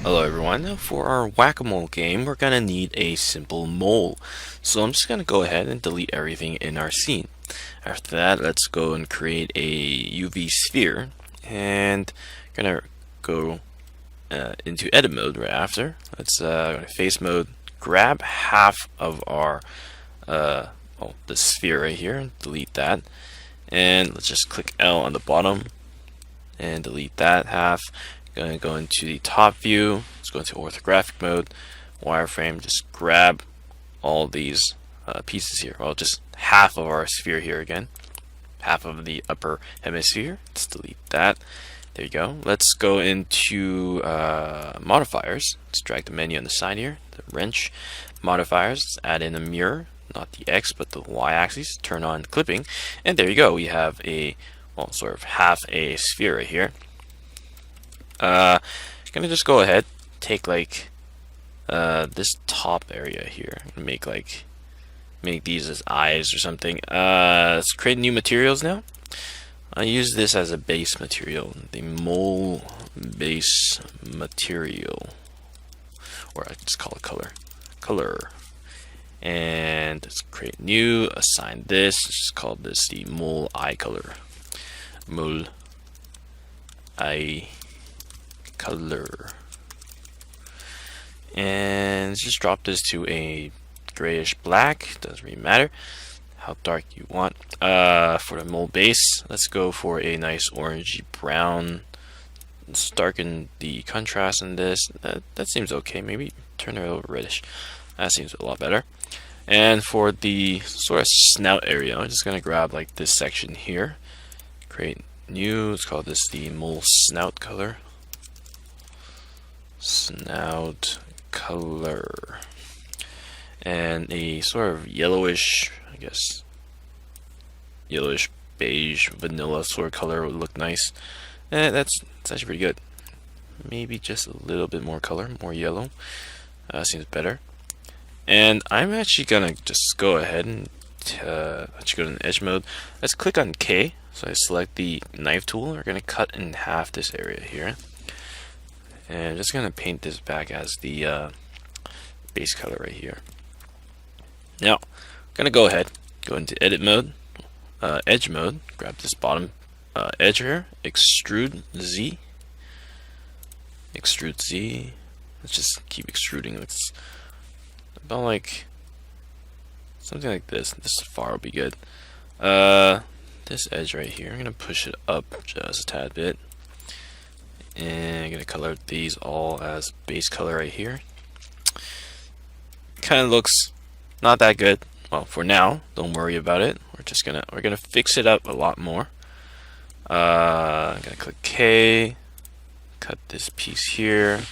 Hello everyone. Now for our whack-a-mole game, we're gonna need a simple mole. So I'm just gonna go ahead and delete everything in our scene. After that, let's go and create a UV sphere, and gonna go into edit mode right after. Let's go to face mode, grab half of our the sphere right here, and delete that, and let's just click L on the bottom and delete that half. Gonna go into the top view. Let's go into orthographic mode, wireframe. Just grab all these pieces here. Well, just half of our sphere here again, half of the upper hemisphere. Let's delete that. There you go. Let's go into modifiers. Let's drag the menu on the side here, the wrench. Modifiers. Let's add in a mirror, not the X but the Y axis. Turn on clipping, and there you go. We have a sort of half a sphere right here. Gonna just go ahead, take like this top area here, and make these as eyes or something. Let's create new materials now. I use this as a base material, the mole base material, or I just call it color. And let's create new, assign this. Let's just call this the mole eye color. Mole eye color. And let's just drop this to a grayish black. Doesn't really matter how dark you want. For the mole base, let's go for a nice orangey brown. Let's darken the contrast in this. That seems okay. Maybe turn it a little reddish. That seems a lot better. And for the sort of snout area, I'm just gonna grab like this section here. Create new. Let's call this the mole snout color. Snout color. And a sort of yellowish, I guess, yellowish beige vanilla sort of color would look nice. And that's actually pretty good. Maybe just a little bit more color, more yellow. Seems better. And I'm actually gonna just go ahead and actually go to edge mode. Let's click on K. So I select the knife tool. We're gonna cut in half this area here, and I'm just gonna paint this back as the base color right here. Now, I'm gonna go ahead, go into edit mode, edge mode. Grab this bottom edge here. Extrude Z. Extrude Z. Let's just keep extruding. It's about like something like this. This far will be good. This edge right here, I'm gonna push it up just a tad bit, and I'm gonna color these all as base color right here. Kind of looks not that good. Well, for now, don't worry about it. We're gonna fix it up a lot more. I'm gonna click K, cut this piece here,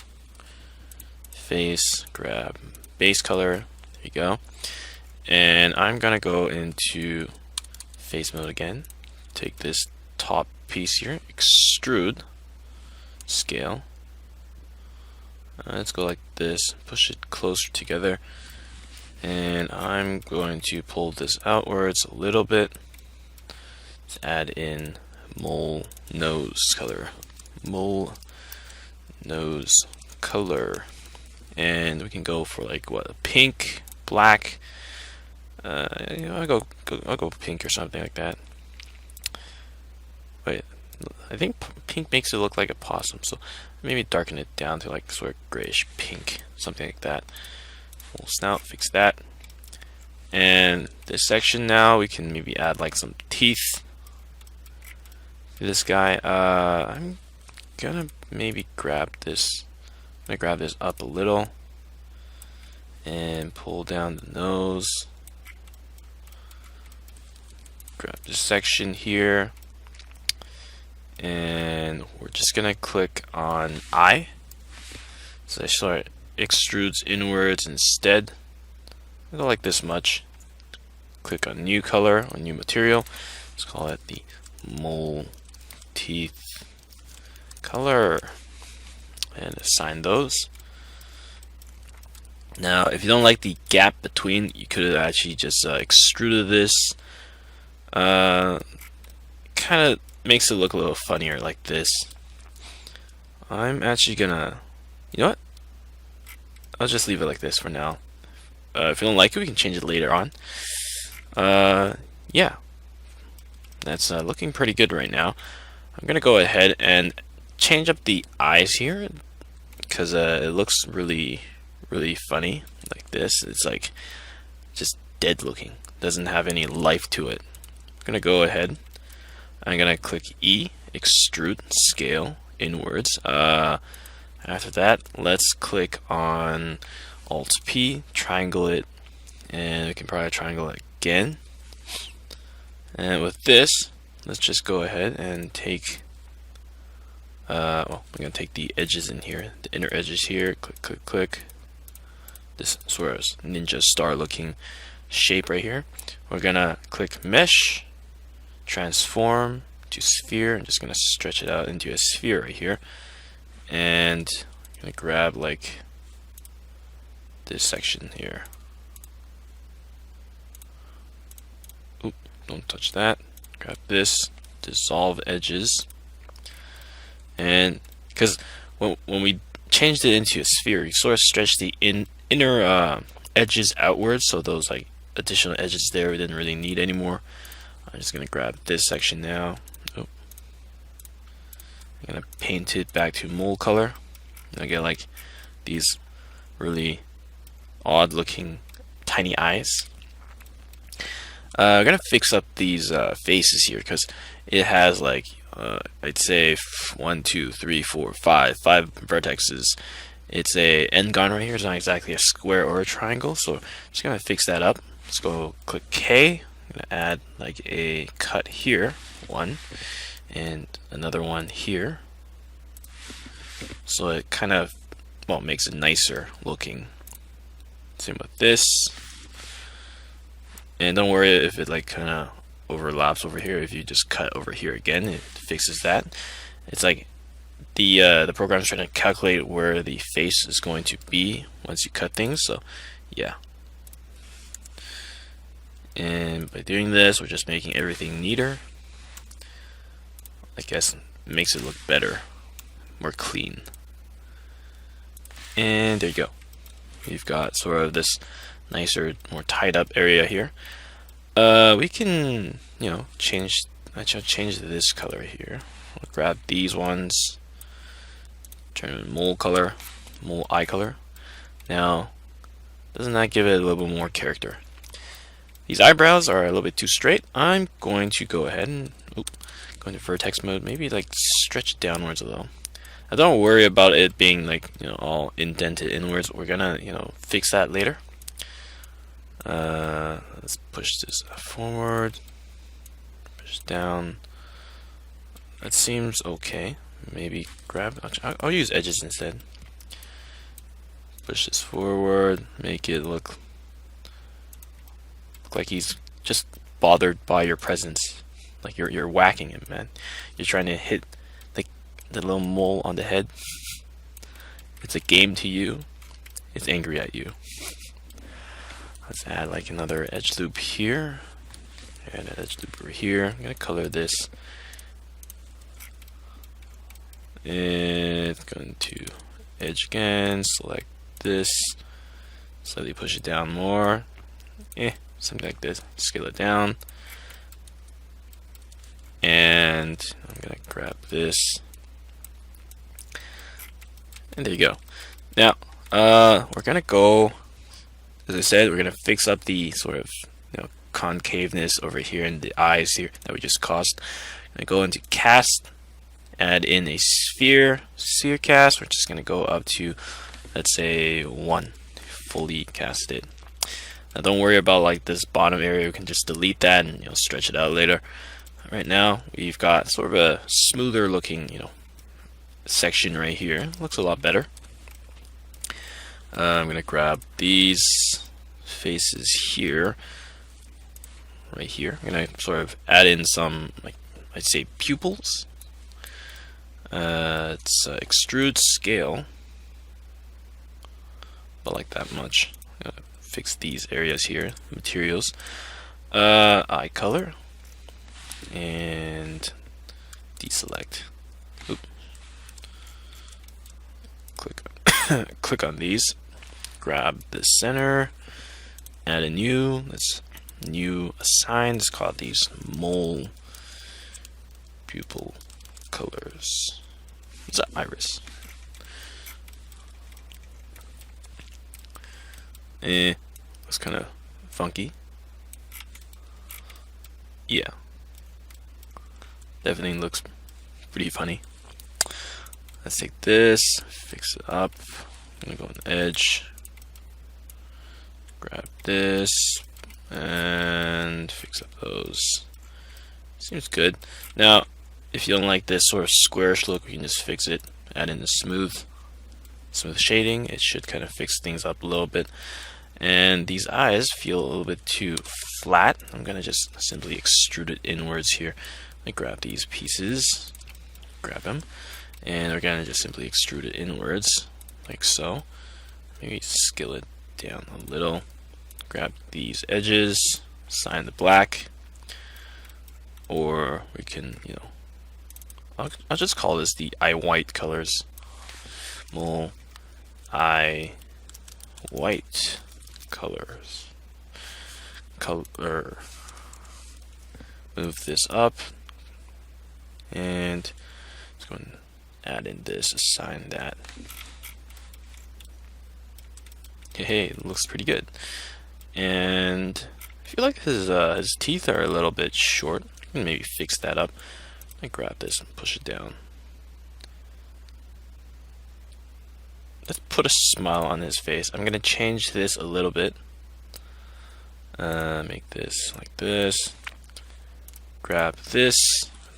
face, grab base color. There you go. And I'm gonna go into face mode again. Take this top piece here, extrude, scale. Let's go like this, push it closer together, and I'm going to pull this outwards a little bit. Let's add in mole nose color, mole nose color, and we can go for like what, a pink, black. I'll go pink or something like that. Wait, I think pink makes it look like a possum, so maybe darken it down to like sort of grayish pink, something like that. Full snout, fix that. And this section now, we can maybe add like some teeth to this guy. I'm gonna maybe grab this. I'm gonna grab this up a little and pull down the nose. Grab this section here, and we're just gonna click on eye, so it sort of extrudes inwards instead. I'll go like this much. Click on new color, on new material. Let's call it the mole teeth color, and assign those. Now, if you don't like the gap between, you could have actually just extruded this. Kind of makes it look a little funnier like this. I'm actually gonna You know what? I'll just leave it like this for now. If you don't like it, we can change it later on. Yeah, that's looking pretty good right now. I'm gonna go ahead and change up the eyes here because it looks really, really funny like this. It's like just dead looking. Doesn't have any life to it. I'm gonna go ahead. I'm gonna click E, extrude, scale, inwards. After that, let's click on Alt P, triangle it, and we can probably triangle it again. And with this, let's just go ahead and take well, I'm gonna take the edges in here, the inner edges here, click, click, click. This sort of ninja star looking shape right here. We're gonna click mesh, transform to sphere. I'm just gonna stretch it out into a sphere right here. And I'm gonna grab like this section here. Oop, don't touch that. Grab this, dissolve edges. And because when we changed it into a sphere, you sort of stretch the inner edges outwards, so those like additional edges there we didn't really need anymore. I'm just gonna grab this section now. Oh. I'm gonna paint it back to mold color. I get like these really odd looking tiny eyes. I'm gonna fix up these faces here because it has like I'd say 1, 2, 3, 4, 5 vertexes. It's a n-gon right here. It's not exactly a square or a triangle, so I'm just gonna fix that up. Let's go click K. I'm gonna add like a cut here, one, and another one here. So it kind of, well, makes it nicer looking. Same with this. And don't worry if it like kind of overlaps over here. If you just cut over here again, it fixes that. It's like the program is trying to calculate where the face is going to be once you cut things. So yeah. And by doing this, we're just making everything neater. I guess it makes it look better, more clean. And there you go. We've got sort of this nicer, more tied up area here. We can, you know, change this color here. We'll grab these ones, turn it mold color, mold eye color. Now, doesn't that give it a little bit more character? These eyebrows are a little bit too straight. I'm going to go ahead and go into vertex mode, maybe like stretch it downwards a little. Now don't worry about it being like, you know, all indented inwards. We're gonna, you know, fix that later. Let's push this forward, push down. That seems okay. Maybe grab, I'll use edges instead. Push this forward, make it look like he's just bothered by your presence. Like you're whacking him, man. You're trying to hit the little mole on the head. It's a game to you. It's angry at you. Let's add like another edge loop here. And an edge loop over here. I'm gonna color this. And going to edge again. Select this. Slightly push it down more. Something like this. Scale it down. And I'm gonna grab this. And there you go. Now, we're gonna go, as I said, we're gonna fix up the sort of, you know, concaveness over here in the eyes here that we just caused. I'm gonna go into cast, add in a sphere cast. We're just gonna go up to, let's say 1, fully cast it. Now don't worry about like this bottom area. We can just delete that and, you know, stretch it out later. Right now we've got sort of a smoother looking, you know, section right here. Looks a lot better. I'm gonna grab these faces here, right here. I'm gonna sort of add in some, like, I'd say pupils. It's extrude scale, but like that much. I'm gonna fix these areas here. Materials, eye color, and deselect. Oop. Click click on these, grab the center, add a new, let's new assign, let's call these mole pupil colors. It's an iris. Looks kind of funky. Yeah, definitely looks pretty funny. Let's take this, fix it up. I'm gonna go on the edge, grab this, and fix up those. Seems good. Now, if you don't like this sort of squarish look, you can just fix it. Add in the smooth shading. It should kind of fix things up a little bit. And these eyes feel a little bit too flat. I'm gonna just simply extrude it inwards here. Let me grab these pieces, grab them, and we're gonna just simply extrude it inwards, like so. Maybe scale it down a little. Grab these edges, assign the black, or we can, I'll just call this the eye white colors. Mole eye white colors. Color. Move this up, and let's go and add in this. Assign that. Hey, it looks pretty good. And I feel like his teeth are a little bit short. I can maybe fix that up. I grab this and push it down. Let's put a smile on his face. I'm gonna change this a little bit. Make this like this. Grab this.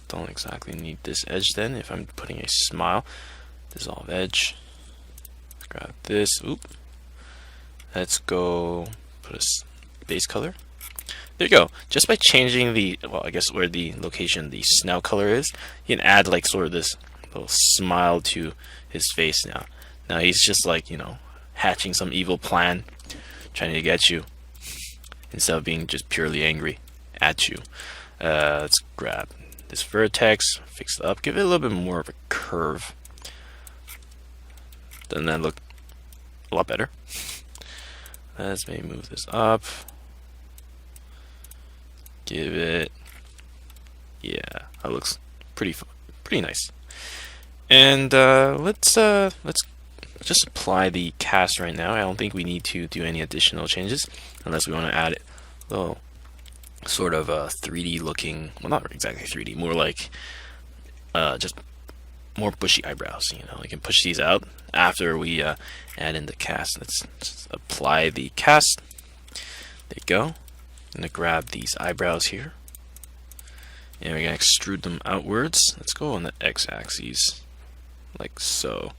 Don't exactly need this edge then if I'm putting a smile. Dissolve edge. Grab this. Oop. Let's go put a base color. There you go. Just by changing the, well, I guess where the location the snout color is, you can add like sort of this little smile to his face now. Now he's just like, hatching some evil plan, trying to get you, instead of being just purely angry at you. Let's grab this vertex, fix it up, give it a little bit more of a curve. Doesn't that look a lot better? Let's maybe move this up. Give it, yeah, that looks pretty nice. And let's just apply the cast right now. I don't think we need to do any additional changes unless we want to add a little sort of a 3D looking, well, not exactly 3D, more like just more bushy eyebrows. We can push these out after we add in the cast. Let's just apply the cast. There you go. I'm gonna grab these eyebrows here, and we're gonna extrude them outwards. Let's go on the x-axis, like so.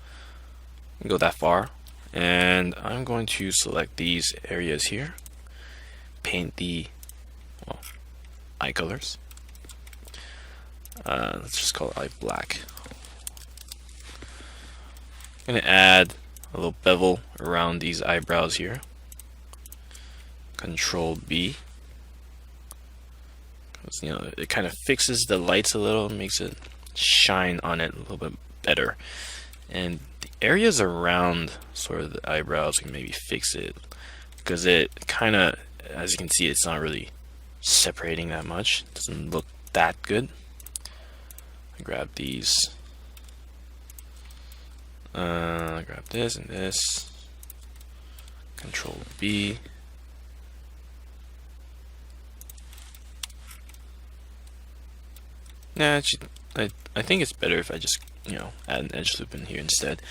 Go that far, and I'm going to select these areas here. Paint the eye colors. Let's just call it eye black. I'm gonna add a little bevel around these eyebrows here. Control B. It kind of fixes the lights a little, makes it shine on it a little bit better. And the areas around sort of the eyebrows, we can maybe fix it, because it kind of, as you can see, it's not really separating that much. It doesn't look that good. I grab these. Grab this and this. Control B. Nah, I think it's better if I just, add an edge loop in here instead,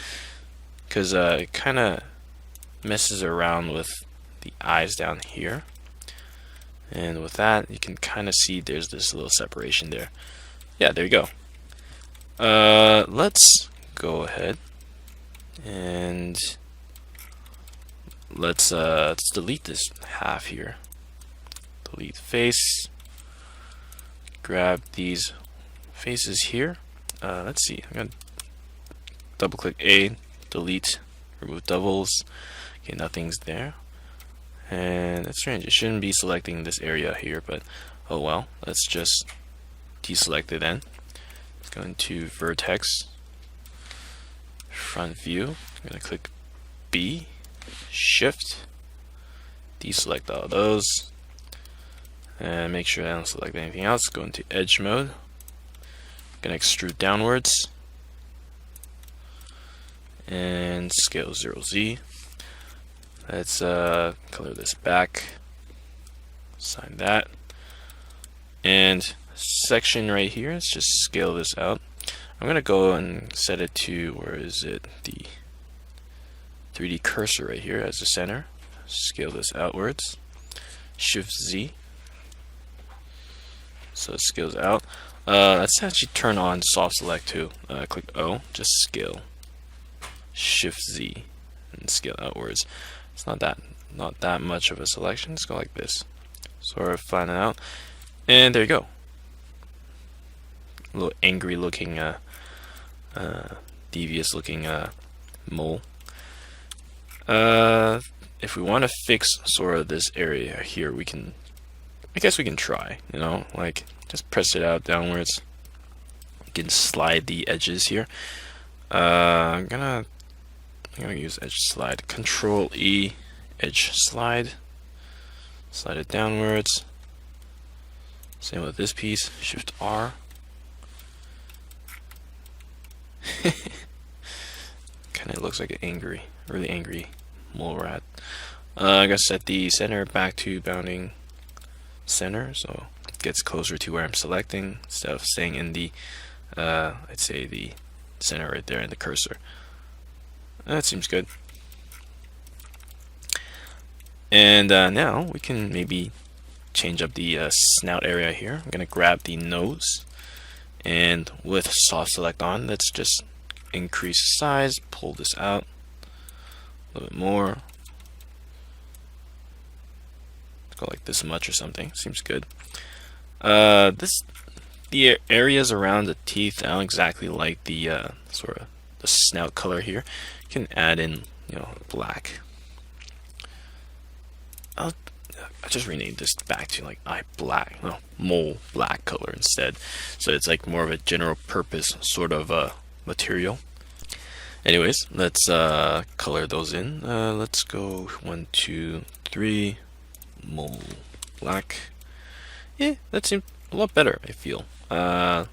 because it kind of messes around with the eyes down here, and with that you can kind of see there's this little separation there. Yeah, there you go. Let's go ahead and let's delete this half here. Delete face. Grab these faces here. Let's see. I'm gonna double click A, delete, remove doubles. Okay, nothing's there. And that's strange. It shouldn't be selecting this area here, but oh well. Let's just deselect it then. Let's go into vertex, front view. I'm gonna click B, Shift, deselect all of those, and make sure I don't select anything else. Go into edge mode. Gonna extrude downwards and scale 0Z. Let's color this back, assign that, and section right here, let's just scale this out. I'm gonna go and set it to, where is it, the 3D cursor right here as the center. Scale this outwards, Shift Z, so it scales out. Let's actually turn on soft select too. Click O, just scale, Shift Z, and scale outwards. It's not that much of a selection. Let's go like this. Sort of flatten it out, and there you go. A little angry looking, devious looking mole. If we want to fix sort of this area here, I guess we can try, you know, like just press it out downwards. You can slide the edges here. I'm gonna use edge slide. Control E, edge slide. Slide it downwards. Same with this piece. Shift R. Kind of looks like an really angry mole rat. I gotta set the center back to bounding center, so it gets closer to where I'm selecting instead of staying in the, I'd say the center right there in the cursor. That seems good. And now we can maybe change up the snout area here. I'm gonna grab the nose, and with soft select on, let's just increase size, pull this out a little bit more. Go like this much or something. Seems good. The areas around the teeth, I don't exactly like the sort of the snout color here. You can add in, you know, black. I'll just rename this back to like mole black color instead. So it's like more of a general purpose sort of material. Anyways, let's color those in. Let's go 1, 2, 3. Mole black. Yeah, that seems a lot better, I feel. Gonna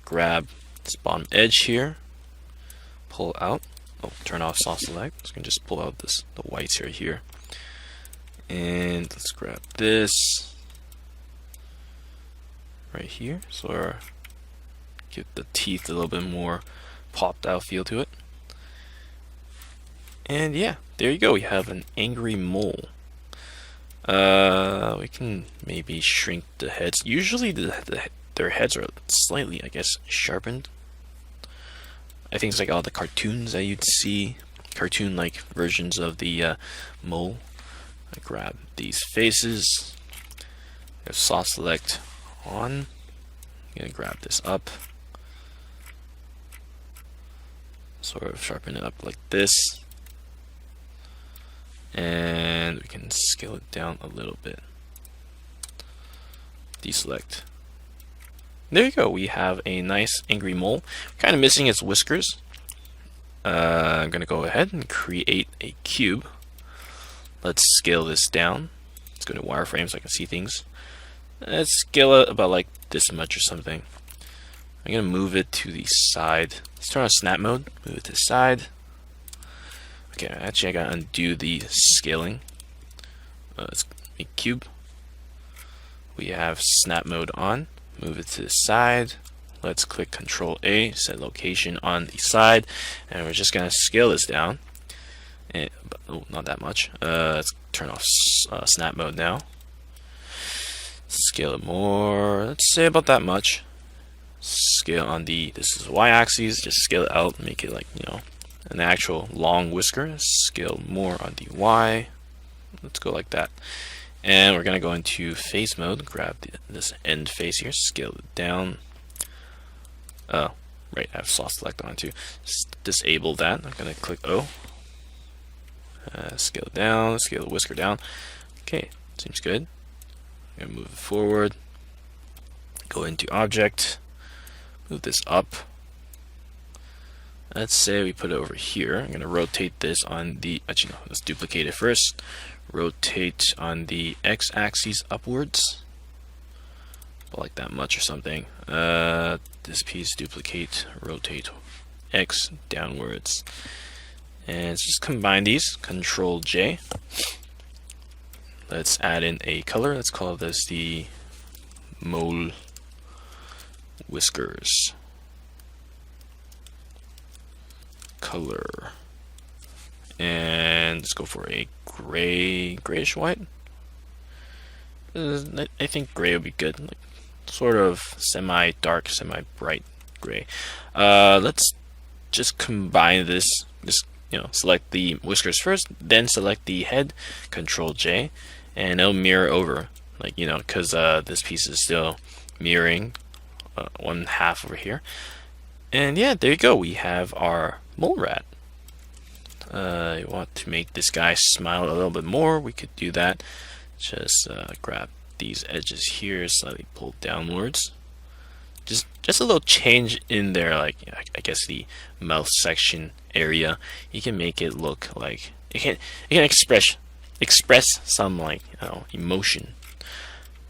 grab this bottom edge here, pull out. Oh, turn off soft select. So I can just pull out the whites here. And let's grab this right here. So give the teeth a little bit more popped out feel to it. And yeah, there you go. We have an angry mole. We can maybe shrink the heads. Usually their heads are slightly, I guess, sharpened. I think it's like all the cartoons that you'd see, cartoon-like versions of the mole. I grab these faces, soft select on. I'm gonna grab this up, sort of sharpen it up like this. And we can scale it down a little bit. Deselect. There you go. We have a nice angry mole. Kind of missing its whiskers. I'm going to go ahead and create a cube. Let's scale this down. Let's go to wireframe so I can see things. Let's scale it about like this much or something. I'm going to move it to the side. Let's turn on snap mode. Move it to the side. Okay, actually I gotta undo the scaling. Let's make cube. We have snap mode on. Move it to the side. Let's click Control A, set location on the side, and we're just gonna scale this down. And, oh, not that much. Let's turn off snap mode now. Scale it more. Let's say about that much. Scale on this is y-axis. Just scale it out. Make it like, you know, an actual long whisker. Scale more on the Y. Let's go like that. And we're going to go into face mode. Grab this end face here. Scale it down. Oh, right. I have soft select on too. Disable that. I'm going to click O. Scale it down. Scale the whisker down. Okay. Seems good. I'm going to move it forward. Go into object. Move this up. Let's say we put it over here. I'm going to rotate this on the, actually no, let's duplicate it first. Rotate on the x-axis upwards, like that much or something. This piece, duplicate, rotate x downwards. And let's just combine these, Control J. Let's add in a color. Let's call this the mole whiskers color. And let's go for a grayish white. I think gray would be good, like sort of semi-dark, semi-bright gray. Let's just combine this. Just select the whiskers first, then select the head, Control J, and it'll mirror over, like because this piece is still mirroring one half over here. And yeah, there you go. We have our mole rat. You want to make this guy smile a little bit more, we could do that. Just grab these edges here, slightly pull downwards. Just a little change in there, like I guess the mouth section area. You can make it look like it can express some, like, emotion.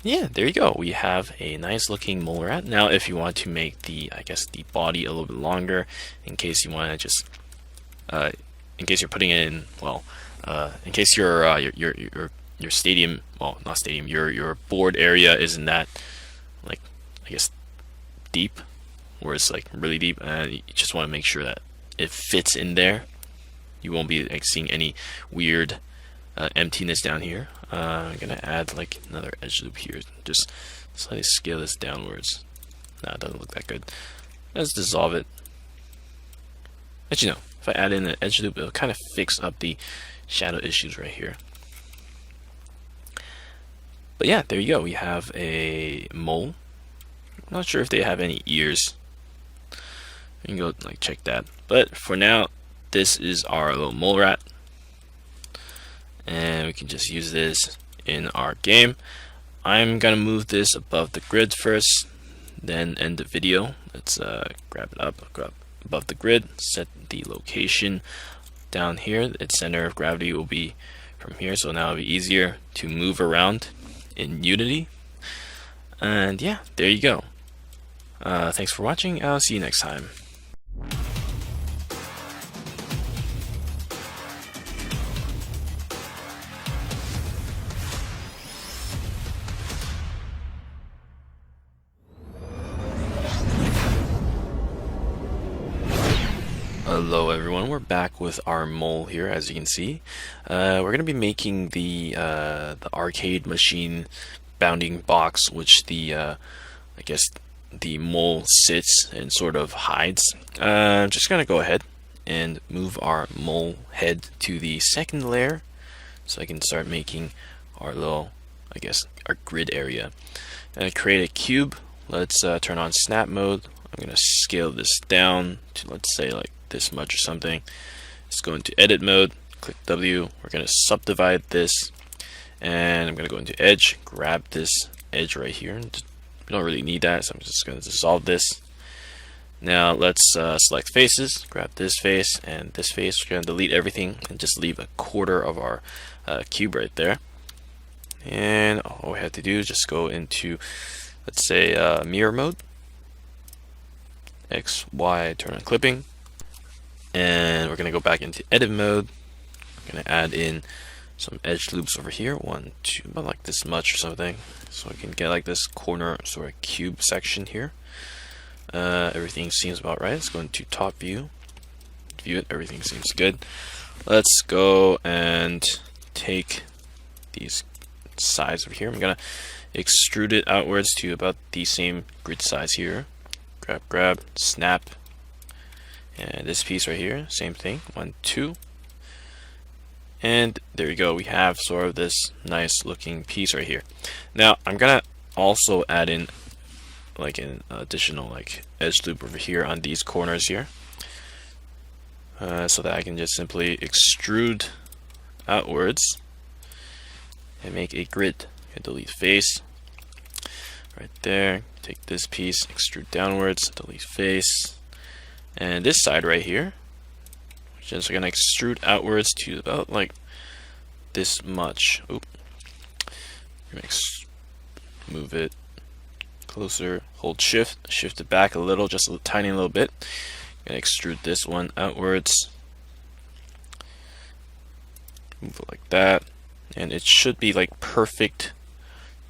Yeah, there you go. We have a nice looking mole rat. Now if you want to make the, I guess, the body a little bit longer, in case you want to just in case you're putting it in, well, in case your stadium, well, not stadium, your board area isn't that, like, I guess, deep, where it's like really deep, and you just want to make sure that it fits in there. You won't be like seeing any weird emptiness down here. I'm gonna add like another edge loop here. Just slightly scale this downwards. Nah, it doesn't look that good. Let's dissolve it. Actually, no. If I add in an edge loop, it'll kind of fix up the shadow issues right here. But yeah, there you go. We have a mole. I'm not sure if they have any ears. You can go like check that. But for now, this is our little mole rat, and we can just use this in our game. I'm gonna move this above the grid first, then end the video. Let's grab it up, grab above the grid, set the location down here. Its center of gravity will be from here, so now it'll be easier to move around in Unity. And yeah, there you go. Thanks for watching. I'll see you next time. Hello everyone, we're back with our mole here. As you can see, we're going to be making the arcade machine bounding box, which the I guess the mole sits and sort of hides. I'm just going to go ahead and move our mole head to the second layer, so I can start making our little, I guess, our grid area. And create a cube. Let's turn on snap mode. I'm going to scale this down to, let's say, like this much or something. Let's go into edit mode, click W. We're going to subdivide this, and I'm going to go into edge, grab this edge right here. We don't really need that, so I'm just going to dissolve this. Now let's select faces, grab this face and this face. We're going to delete everything and just leave a quarter of our cube right there. And all we have to do is just go into, let's say, mirror mode, X, Y, turn on clipping. And we're going to go back into edit mode. I'm going to add in some edge loops over here, 1, 2, about like this much or something, so we can get like this corner sort of cube section here. Everything seems about right. Let's go into top view, view it, everything seems good. Let's go and take these sides over here. I'm gonna extrude it outwards to about the same grid size here. Grab, snap. And this piece right here, same thing, 1, 2. And there you go, we have sort of this nice looking piece right here. Now I'm gonna also add in like an additional like edge loop over here on these corners here, so that I can just simply extrude outwards and make a grid. Delete face right there, take this piece, extrude downwards, delete face. And this side right here, just gonna extrude outwards to about like this much. Oop. Move it closer. Hold shift. Shift it back a little, just a tiny little bit. Gonna extrude this one outwards. Move it like that, and it should be like perfect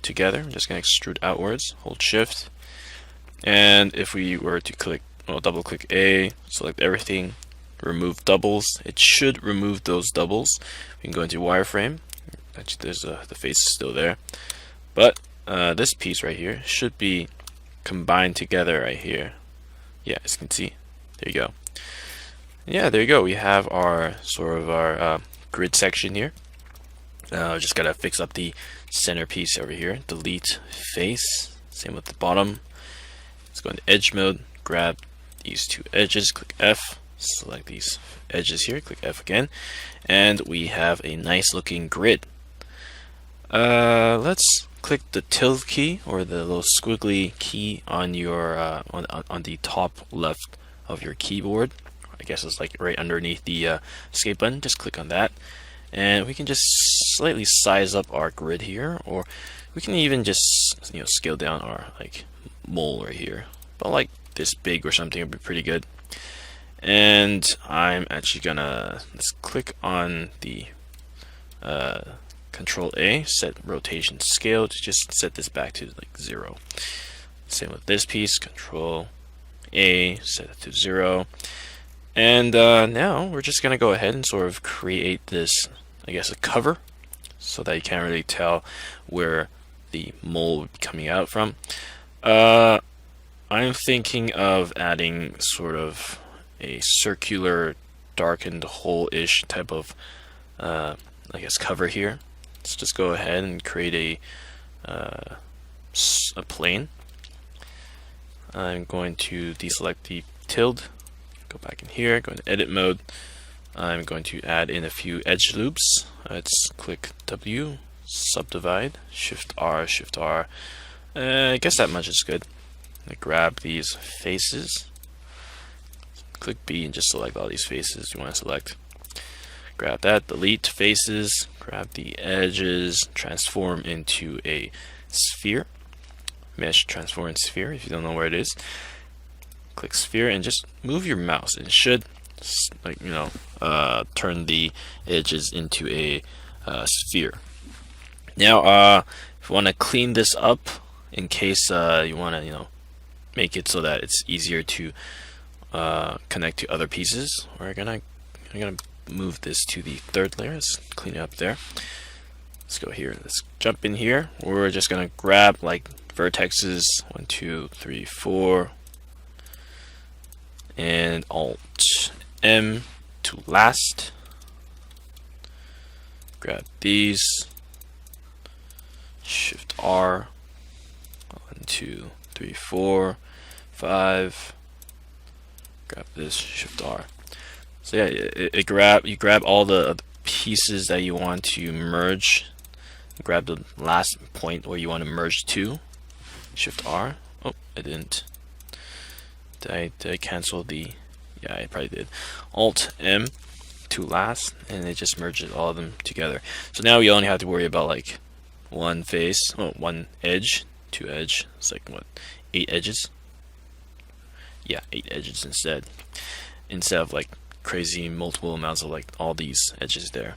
together. I'm just gonna extrude outwards. Hold shift. And if we were to click, well, double click A, select everything, remove doubles, it should remove those doubles. We can go into wireframe. Actually, there's the face is still there, but this piece right here should be combined together right here. Yeah, as you can see, there you go. Yeah, there you go. We have our sort of our grid section here. Just gotta fix up the centerpiece over here. Delete face. Same with the bottom. Let's go into edge mode, grab these two edges, click F, select these edges here, click F again, and we have a nice looking grid. Let's click the tilde key, or the little squiggly key on your on the top left of your keyboard. I guess it's like right underneath the escape button. Just click on that, and we can just slightly size up our grid here, or we can even just scale down our like mole right here, but like this big or something would be pretty good. And I'm actually gonna, let's click on the Control A, set rotation scale to just set this back to like 0. Same with this piece, Control A, set it to 0. And now we're just gonna go ahead and sort of create this, I guess, a cover, so that you can't really tell where the mole would be coming out from. I'm thinking of adding sort of a circular darkened hole-ish type of I guess cover here. Let's just go ahead and create a plane. I'm going to deselect the tilde, go back in here, go into edit mode. I'm going to add in a few edge loops. Let's click W, subdivide, Shift R, Shift R. I guess that much is good. I grab these faces, click B and just select all these faces you want to select. Grab that, delete faces, grab the edges, transform into a sphere. Mesh, transform in sphere if you don't know where it is. Click sphere and just move your mouse. It should, like, turn the edges into a sphere. Now, if you want to clean this up, in case you want to, make it so that it's easier to connect to other pieces, I'm gonna move this to the third layer. Let's clean it up there. Let's go here. Let's jump in here. We're just gonna grab like vertexes 1, 2, 3, 4, and Alt M to last. Grab these. Shift R. 1, 2, 3, 4, 5. Grab this. Shift R. So yeah, you grab all the pieces that you want to merge. Grab the last point where you want to merge to. Shift R. Oh, I didn't. Did I cancel the? Yeah, I probably did. Alt M to last, and it just merges all of them together. So now we only have to worry about like one face, one edge, two edge. It's like what, 8 edges? Yeah, 8 edges instead of like crazy multiple amounts of like all these edges there.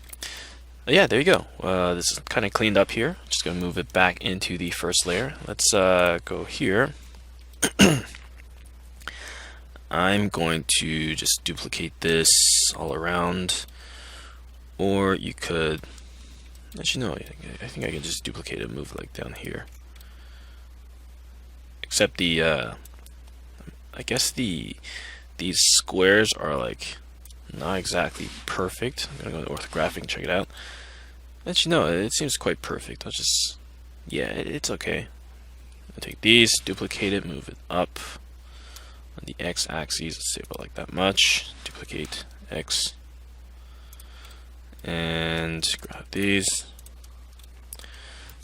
But yeah, there you go. This is kind of cleaned up here. Just gonna move it back into the first layer. Let's go here. I'm going to just duplicate this all around, or you could actually no, I think I can just duplicate it and move it like down here. Except the I guess these squares are like not exactly perfect. I'm gonna go to orthographic and check it out. Actually, no, it seems quite perfect. I'll just, yeah, it's okay. I'll take these, duplicate it, move it up on the x-axis. Let's say about like that much. Duplicate x, and grab these.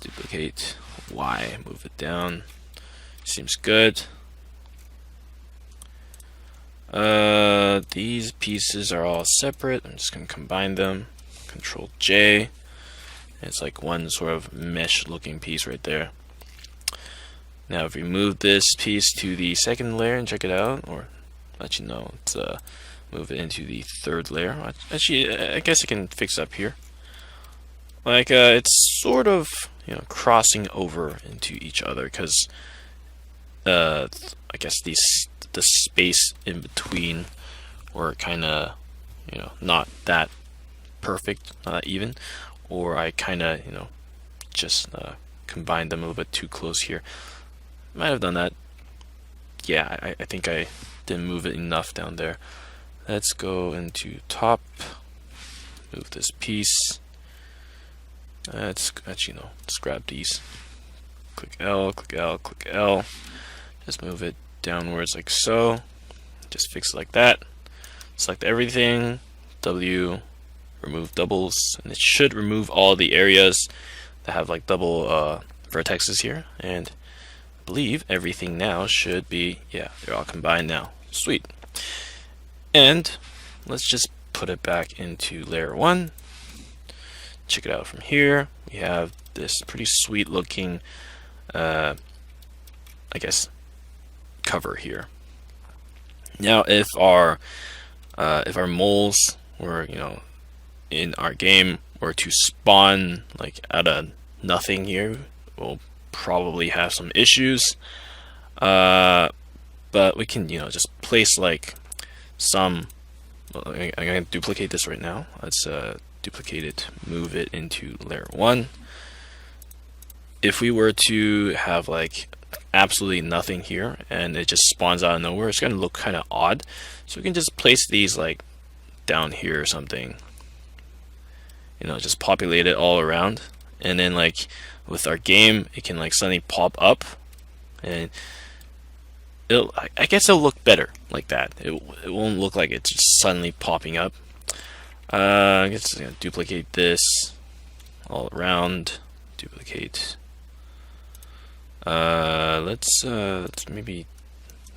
Duplicate y, move it down. Seems good. These pieces are all separate. I'm just gonna combine them. Control J. It's like one sort of mesh looking piece right there. Now if we move this piece to the second layer and check it out, or let you know, let's move it into the third layer. Actually, I guess I can fix up here. Like it's sort of, you know, crossing over into each other because I guess the space in between were kind of, you know, not that perfect, not that even, or I kind of, you know, just combined them a little bit too close here. Might have done that. Yeah, I think I didn't move it enough down there. Let's go into top, move this piece. Let's actually, no, let's grab these. Click L, click L, click L. Just move it downwards like so. Just fix it like that. Select everything. W, remove doubles, and it should remove all the areas that have like double vertexes here. And I believe everything now should be, yeah, they're all combined now. Sweet. And let's just put it back into layer 1. Check it out from here. We have this pretty sweet looking, I guess, cover here. Now, if our moles were, you know, in our game were to spawn like out of nothing here, we'll probably have some issues. But we can, you know, just place like some. I'm gonna duplicate this right now. Let's duplicate it, move it into layer 1. If we were to have like absolutely nothing here and it just spawns out of nowhere, it's gonna look kind of odd. So we can just place these like down here or something, you know, just populate it all around, and then like with our game it can like suddenly pop up, and I guess it'll look better like that. It won't look like it's just suddenly popping up. I guess I'm gonna duplicate this all around. Duplicate. Let's maybe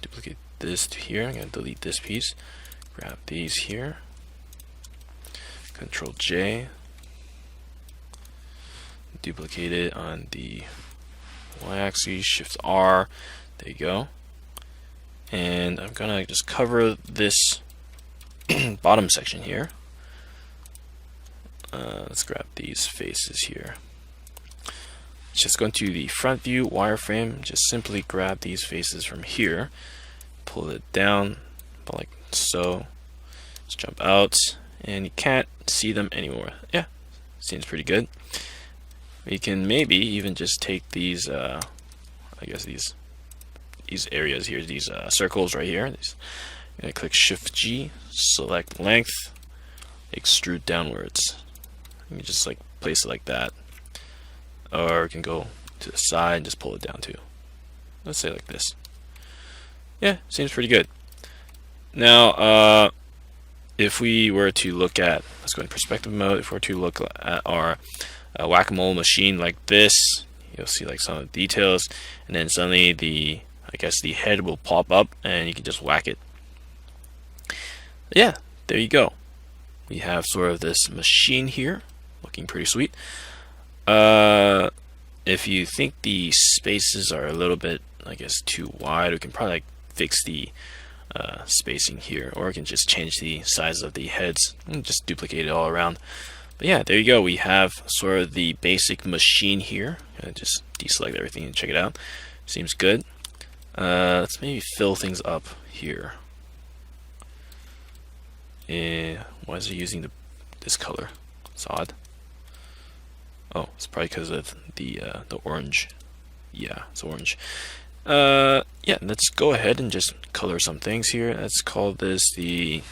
duplicate this to here. I'm gonna delete this piece. Grab these here. Control J. Duplicate it on the y-axis. Shift R. There you go. And I'm gonna just cover this bottom section here. Let's grab these faces here. Just go into the front view wireframe. Just simply grab these faces from here, pull it down, about like so. Let's jump out, and you can't see them anymore. Yeah, seems pretty good. We can maybe even just take these, I guess these areas here, these circles right here. I'm gonna click Shift G, select length, extrude downwards. You can just like place it like that, or you can go to the side and just pull it down too. Let's say like this. Yeah, seems pretty good. Now, if we were to look at, let's go in perspective mode. If we were to look at our whack-a-mole machine like this, you'll see like some of the details, and then suddenly I guess the head will pop up, and you can just whack it. Yeah, there you go. We have sort of this machine here, looking pretty sweet. If you think the spaces are a little bit, I guess, too wide, we can probably like fix the spacing here, or we can just change the size of the heads and just duplicate it all around. But yeah, there you go. We have sort of the basic machine here. Just deselect everything and check it out. Seems good. Let's maybe fill things up here. Why is it using this color? It's odd. Oh, it's probably because of the orange. Yeah, it's orange. Yeah, let's go ahead and just color some things here. Let's call this the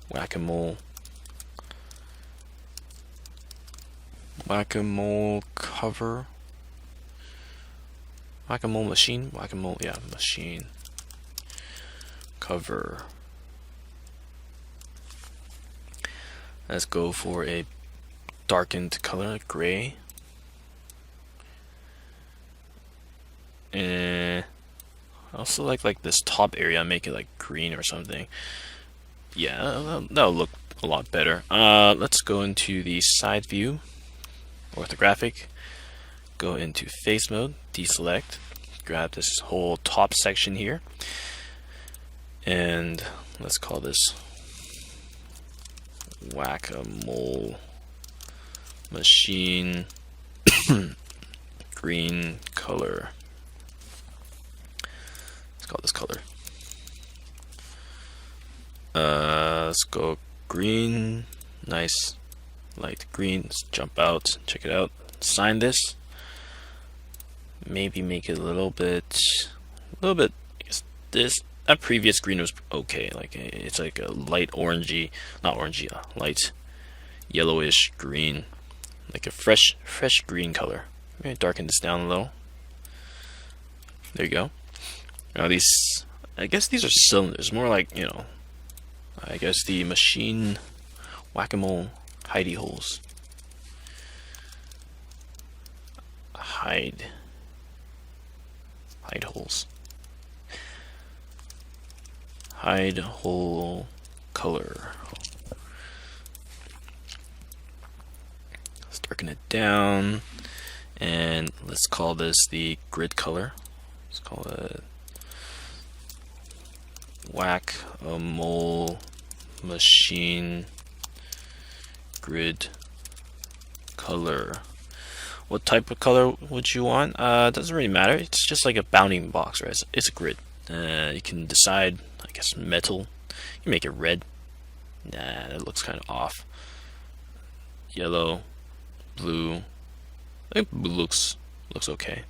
whack-a-mole cover. Whack-a-mole machine. Whack-a-mole, yeah, machine cover. Let's go for a darkened color, gray. I'll select like this top area, make it like green or something. Yeah, that'll look a lot better. Let's go into the side view, orthographic, go into face mode, deselect, grab this whole top section here, and let's call this whack-a-mole machine green color. Let's call this color. Let's go green, nice light green. Let's jump out, check it out. Sign this. Maybe make it a little bit. I guess that previous green was okay. Like it's like a light orangey, not orangey, light yellowish green, like a fresh green color. Maybe darken this down a little. There you go. Now these, I guess these are cylinders, more like, you know, I guess the machine whack-a-mole hidey holes. Hide holes. Hide hole color. Let's darken it down, and let's call this the grid color. Let's call it whack-a-mole machine grid color. What type of color would you want? It doesn't really matter. It's just like a bounding box, right? It's a grid. You can decide, I guess, metal. You can make it red. Nah, that looks kind of off. Yellow, blue. I think blue looks okay.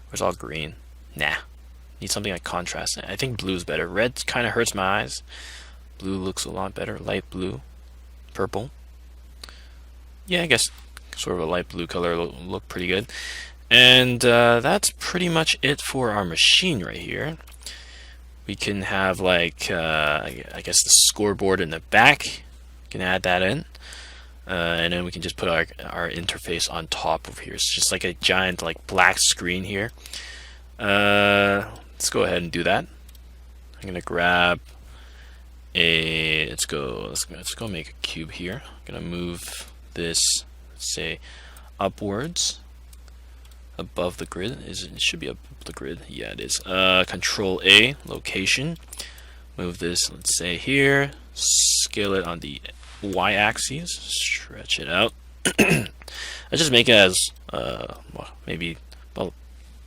Where's all green? Nah. Need something like contrast. I think blue's better. Red kind of hurts my eyes. Blue looks a lot better. Light blue. Purple. Yeah, I guess sort of a light blue color look pretty good. And that's pretty much it for our machine right here. We can have like I guess the scoreboard in the back. We can add that in. And then we can just put our interface on top of here. It's just like a giant like black screen here. Let's go ahead and do that. I'm gonna grab a let's go make a cube here. I'm gonna move this, let's say, upwards above the grid. It should be above the grid. Yeah, it is. Control A, location. Move this, let's say here. Scale it on the y-axis. Stretch it out. I just make it as maybe about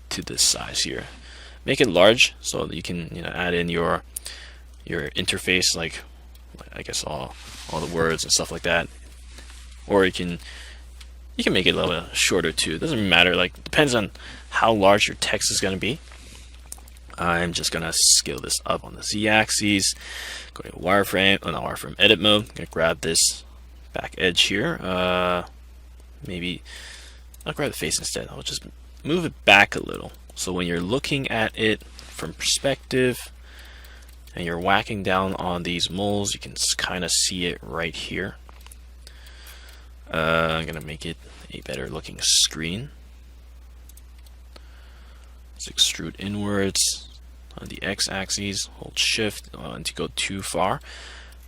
to this size here. Make it large so that you can, you know, add in your interface, like I guess all the words and stuff like that. Or you can make it a little bit shorter too. It doesn't matter. Like, depends on how large your text is going to be. I'm just gonna scale this up on the z-axis. Go to wireframe, not wireframe, edit mode. I'm gonna grab this back edge here. Maybe I'll grab the face instead. I'll just move it back a little. So when you're looking at it from perspective and you're whacking down on these moles, you can kind of see it right here. I'm gonna make it a better looking screen. Let's extrude inwards on the x-axis. Hold shift to go too far.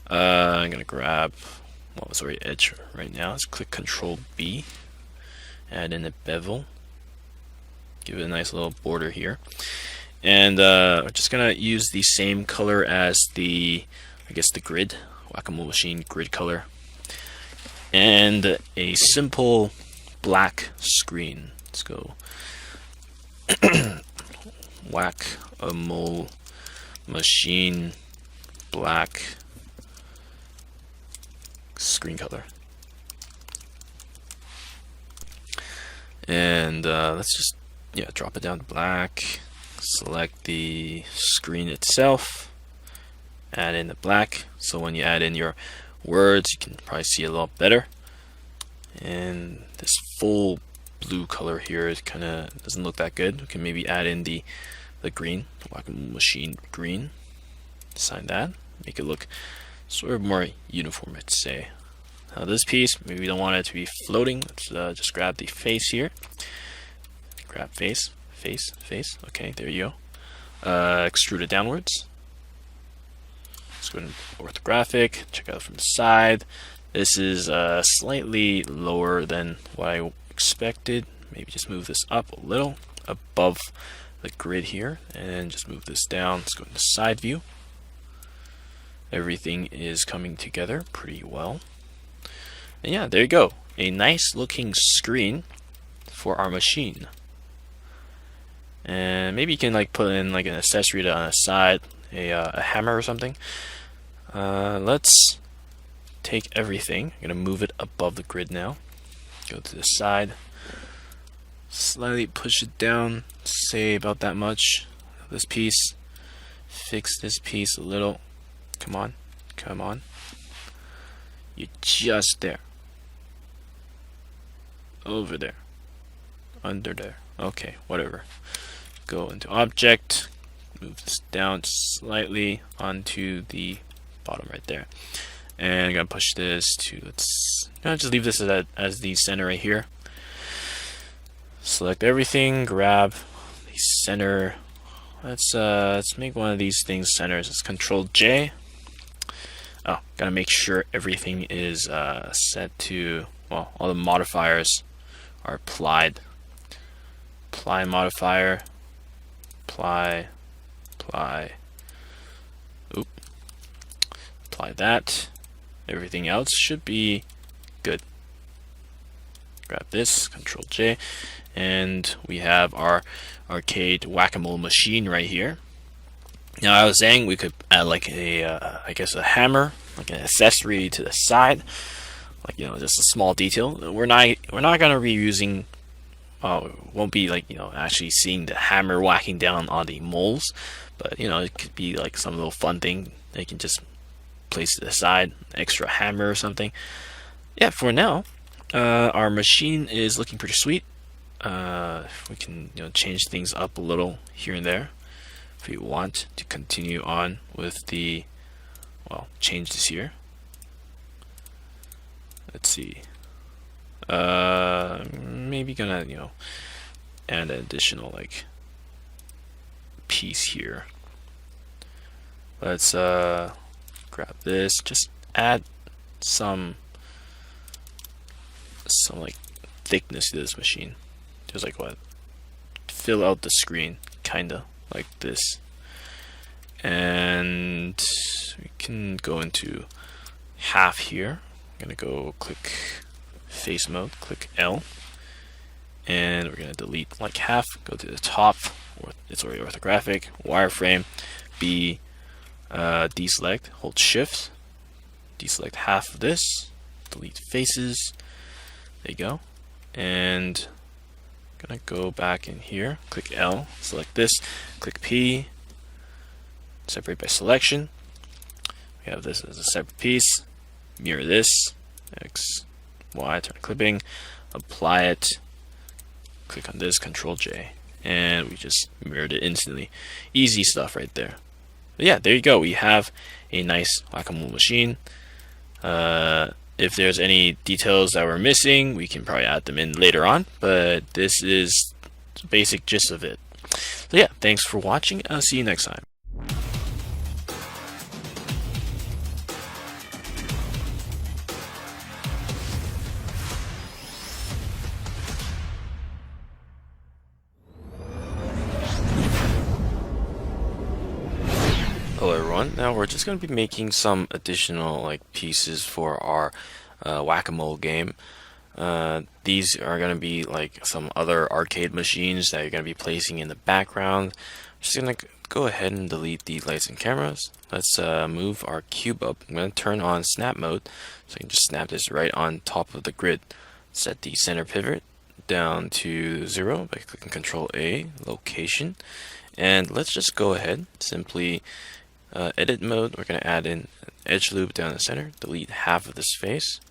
I'm gonna grab it's already edge right now. Let's click Control B. Add in a bevel. Give it a nice little border here. And I'm just gonna use the same color as the grid, whack-a-mole machine grid color, and a simple black screen. Let's go whack-a-mole machine black screen color. And let's just drop it down to black. Select the screen itself, add in the black, so when you add in your words you can probably see it a lot better. And this full blue color here is kind of doesn't look that good. We can maybe add in the green, whack-a-mole machine green. Assign that, make it look sort of more uniform, I'd say. Now this piece, maybe we don't want it to be floating. Let's just grab the face here. Grab face. Okay, there you extrude it downwards. Let's go to orthographic, check out from the side. This is slightly lower than what I expected. Maybe just move this up a little above the grid here, and just move this down. Let's go into side view. Everything is coming together pretty well. And yeah, there you go. A nice looking screen for our machine. And maybe you can like put in like an accessory on the side, a hammer or something. Let's take everything. I'm gonna move it above the grid now. Go to the side. Slightly push it down, say about that much. This piece. Fix this piece a little. Come on. Come on. You're just there. Over there. Under there. Okay, whatever. Go into object. Move this down slightly onto the bottom right there. And I'm gonna push this to, let's just leave this as the center right here. Select everything, grab the center. Let's make one of these things centers. Let's Control J. Oh, gotta make sure everything is set to, well, all the modifiers are applied. Apply modifier. Apply. Oop. Apply that. Everything else should be good. Grab this, Control J, and we have our arcade whack-a-mole machine right here. Now I was saying we could add like I guess a hammer, like an accessory to the side, like just a small detail. We're not gonna be using. Won't be like actually seeing the hammer whacking down on the moles, but it could be like some little fun thing that you can just place to the side, extra hammer or something. Yeah, for now, our machine is looking pretty sweet. We can change things up a little here and there if we want to continue on with the changes here. Let's see. Maybe gonna add an additional like piece here. Let's grab this. Just add some like thickness to this machine. Just like what? Fill out the screen, kinda like this. And we can go into half here. I'm gonna go click face mode, click L, and we're gonna delete like half. Go to the top, or it's already orthographic, wireframe, B, deselect, hold shift, deselect half of this, delete faces. There you go. And I'm gonna go back in here, click L, select this, click P, separate by selection. We have this as a separate piece. Mirror this, X, Y, turn clipping, apply it, click on this, Control J, and we just mirrored it instantly. Easy stuff right there. But yeah, there you go. We have a nice whack-a-mole machine. If there's any details that we're missing, we can probably add them in later on, but this is the basic gist of it. So yeah, thanks for watching. I'll see you next time. Hello everyone. Now we're just going to be making some additional like pieces for our whack-a-mole game. These are going to be like some other arcade machines that you're going to be placing in the background. I'm just going to go ahead and delete the lights and cameras. Let's move our cube up. I'm going to turn on snap mode so you can just snap this right on top of the grid. Set the center pivot down to 0 by clicking Control A, location, and let's just go ahead simply edit mode. We're going to add in an edge loop down the center, delete half of this face,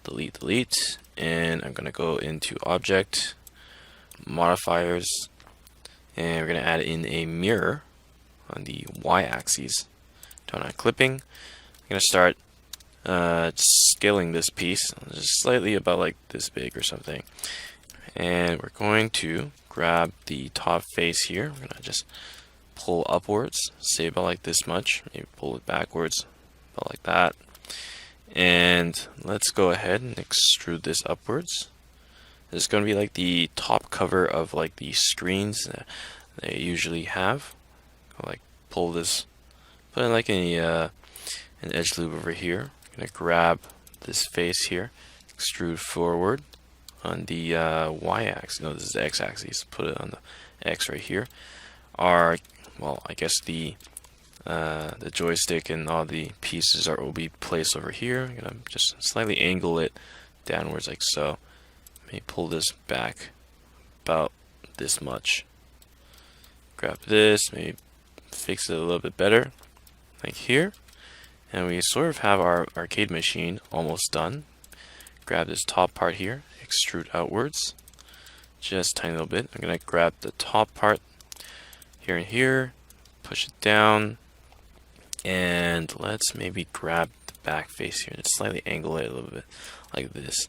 delete, and I'm going to go into object, modifiers, and we're going to add in a mirror on the y-axis. Turn on clipping. I'm going to start scaling this piece just slightly about like this big or something, and we're going to grab the top face here. We're going to just pull upwards, say about like this much, maybe pull it backwards, about like that. And let's go ahead and extrude this upwards. This is going to be like the top cover of like the screens that they usually have. I'll like pull this, put in like an edge loop over here. I'm gonna grab this face here, extrude forward on the y-axis. No, this is the x-axis. Put it on the x right here. Well, I guess the joystick and all the pieces will be placed over here. I'm gonna just slightly angle it downwards like so. Let me pull this back about this much. Grab this, maybe fix it a little bit better, like here. And we sort of have our arcade machine almost done. Grab this top part here, extrude outwards, just a tiny little bit. I'm gonna grab the top part here and here, push it down, and let's maybe grab the back face here and slightly angle it a little bit like this.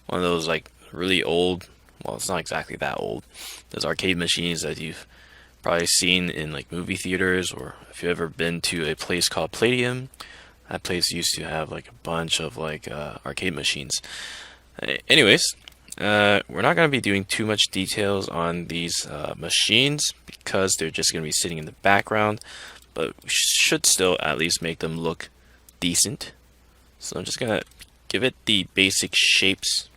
One of those like really old, well, it's not exactly that old, those arcade machines that you've probably seen in like movie theaters, or if you've ever been to a place called Palladium. That place used to have like a bunch of like arcade machines. Anyways, we're not going to be doing too much details on these machines because they're just going to be sitting in the background, but we should still at least make them look decent. So I'm just going to give it the basic shapes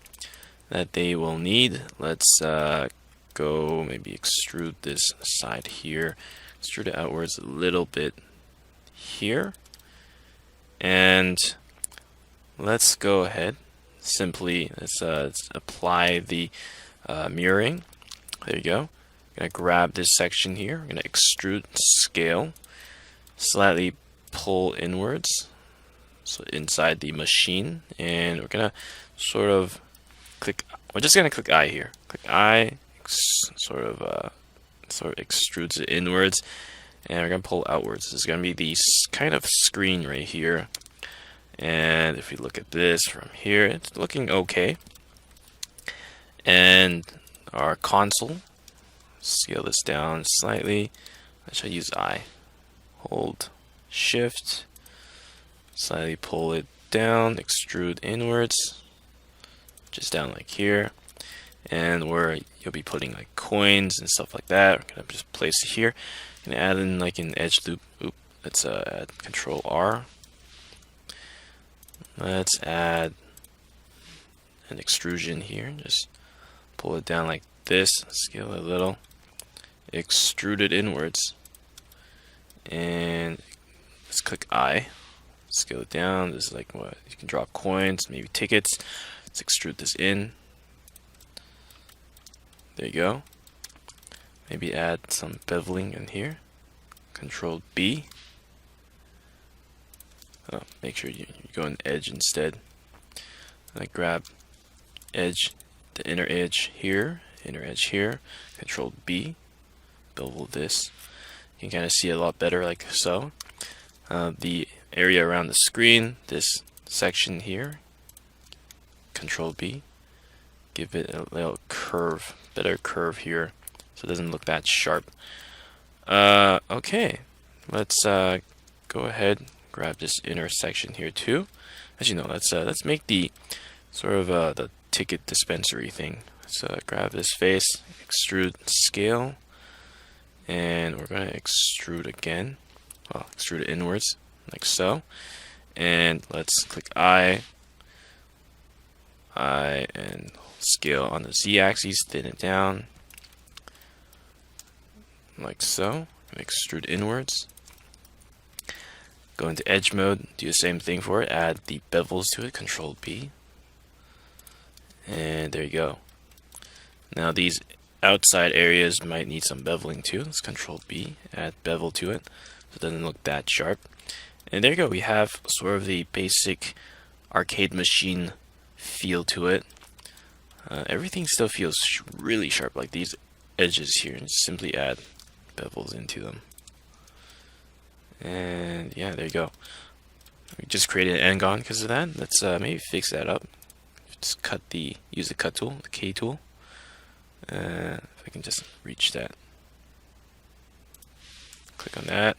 that they will need. Let's go maybe extrude this side here, extrude it outwards a little bit here. And let's go ahead, simply let's apply the mirroring. There you go. I'm gonna grab this section here. I'm gonna extrude, scale, slightly pull inwards, so inside the machine, and we're gonna sort of click. We're just gonna click I here. Click I, sort of extrudes it inwards. And we're going to pull outwards. This is going to be the kind of screen right here. And if we look at this from here, it's looking okay. And our console, scale this down slightly. I should use I. Hold Shift, slightly pull it down, extrude inwards, just down like here. And where you'll be putting like coins and stuff like that, we're going to just place it here. Gonna add in like an edge loop. Let's add Control R. Let's add an extrusion here. Just pull it down like this. Scale it a little. Extrude it inwards. And let's click I. Scale it down. This is like what you can drop coins, maybe tickets. Let's extrude this in. There you go. Maybe add some beveling in here. Control B. Oh, make sure you go in edge instead. I grab edge, the inner edge here, Control B. Bevel this. You can kind of see it a lot better like so. The area around the screen, this section here, Control B. Give it a little curve, better curve here, so it doesn't look that sharp. Okay, let's go ahead, grab this inner section here too. As you know, let's make the sort of the ticket dispensary thing. Let's grab this face, extrude, scale, and we're gonna extrude again. Well, extrude it inwards like so, and let's click I, and scale on the z-axis, thin it down like so, and extrude inwards. Go into edge mode, do the same thing for it, add the bevels to it, Control B, and there you go. Now these outside areas might need some beveling too. Let's Control B, add bevel to it so it doesn't look that sharp. And there you go, we have sort of the basic arcade machine feel to it. Everything still feels really sharp, like these edges here, and simply add bevels into them. And yeah, there you go. We just created an Ngon because of that. Let's maybe fix that up. Just use the cut tool, the K tool. If I can just reach that. click on that,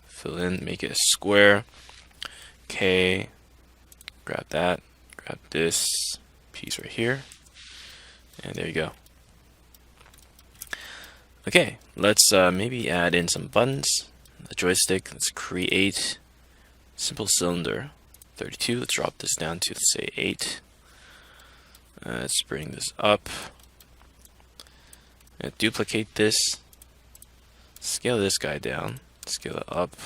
fill in, make it a square. Okay, grab that, grab this piece right here, and there you go. Okay, let's maybe add in some buttons. The joystick, let's create simple cylinder 32. Let's drop this down to, let's say, 8. Let's bring this up. Duplicate this. Scale this guy down. Scale it up.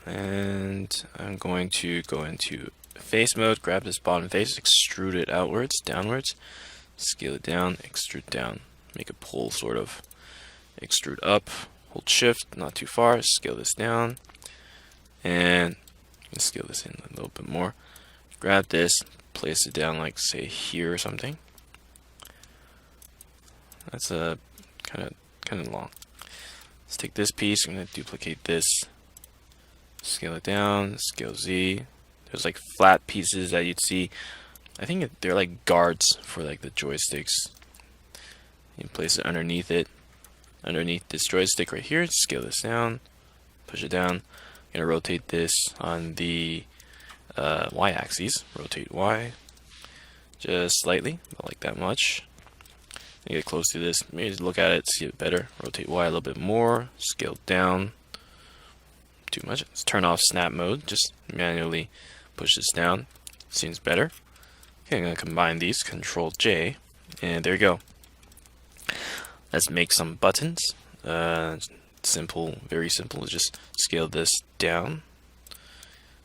And I'm going to go into face mode, grab this bottom face, extrude it outwards, downwards. Scale it down, extrude down. Make a pull, sort of. Extrude up, hold shift, not too far, scale this down. And scale this in a little bit more. Grab this, place it down like, say, here or something. That's a kind of long. Let's take this piece. I'm going to duplicate this. Scale it down. Scale Z. There's like flat pieces that you'd see. I think they're like guards for like the joysticks. You can place it underneath this joystick right here. Scale this down. Push it down. I'm going to rotate this on the y-axis. Rotate Y. Just slightly, not like that much. Get close to this. Maybe look at it, see it better. Rotate Y a little bit more. Scale down. Too much. Let's turn off snap mode. Just manually push this down. Seems better. Okay, I'm going to combine these. Control J. And there you go. Let's make some buttons. Simple, very simple. Just scale this down.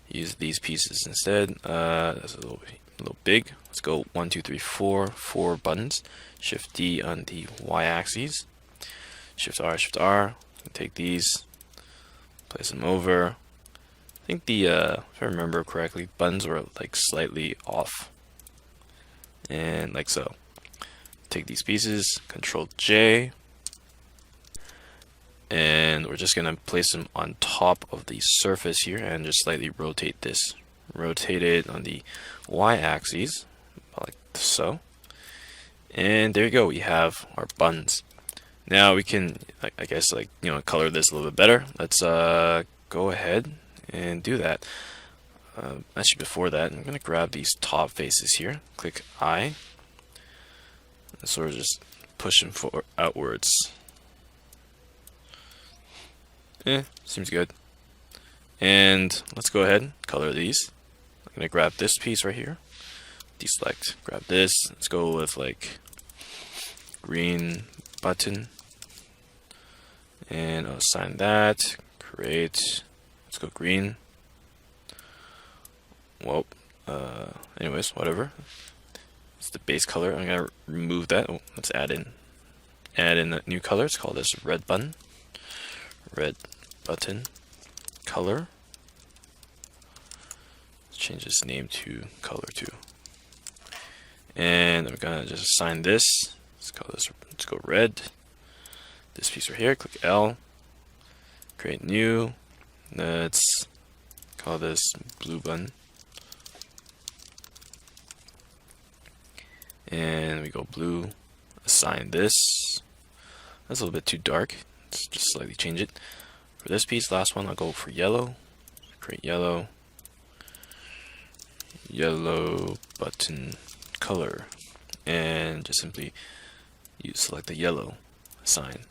Use these pieces instead. That's a little big. Let's go 1, 2, 3, 4. 4 buttons. Shift D on the y-axis. Shift R. Take these. Place them over. I think the, if I remember correctly, buttons were like slightly off. And like so. Take these pieces. Control J. And we're just going to place them on top of the surface here and just slightly rotate this. Rotate it on the y-axis, like so. And there you go, we have our buttons. Now we can, I guess, like, color this a little bit better. Let's go ahead and do that. Actually, before that, I'm going to grab these top faces here. Click I. And sort of just push them outwards. Seems good. And let's go ahead and color these. I'm going to grab this piece right here. Deselect. Grab this. Let's go with like green button. And I'll assign that. Create. Let's go green. Well, anyways, whatever. It's the base color. I'm going to remove that. Oh, let's add in a new color. Let's call this red button. Red button color. Let's change this name to color too. And I'm gonna just assign this. Let's go red. This piece right here, click L. Create new. Let's call this blue button. And we go blue. Assign this. That's a little bit too dark. Let's just slightly change it. For this piece, last one, I'll go for yellow. Create yellow. Yellow button color. And just simply select the yellow, assign.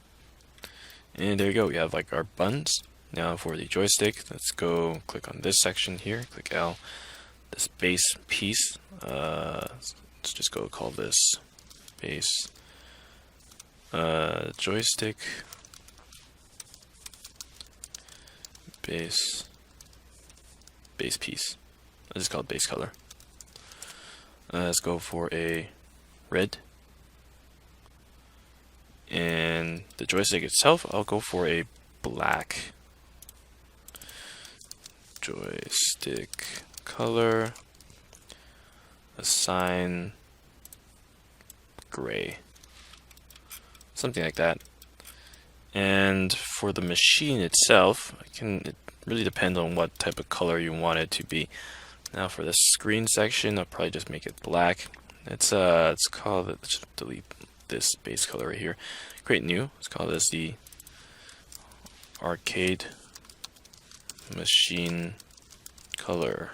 And there you go, we have like our buttons. Now for the joystick, let's go click on this section here, click L. This base piece, let's just go call this base joystick. Base piece. Let's just call it base color. Let's go for a red. And the joystick itself, I'll go for a black. Joystick color. Assign gray. Something like that. And for the machine itself, it really depends on what type of color you want it to be. Now for the screen section, I'll probably just make it black. Let's call it, let's delete this base color right here. Create new. Let's call this the arcade machine color,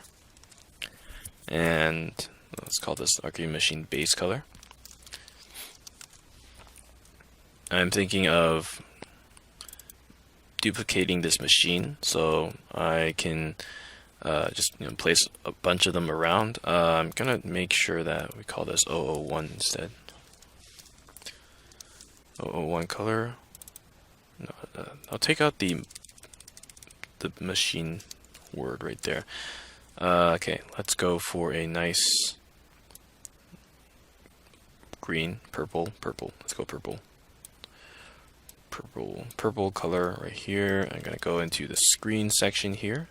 and let's call this arcade machine base color. I'm thinking of duplicating this machine so I can just place a bunch of them around. I'm gonna make sure that we call this 001 instead. 001 color. No, I'll take out the machine word right there. Okay, let's go for a nice green, purple. Let's go purple. Purple color right here. I'm gonna go into the screen section here,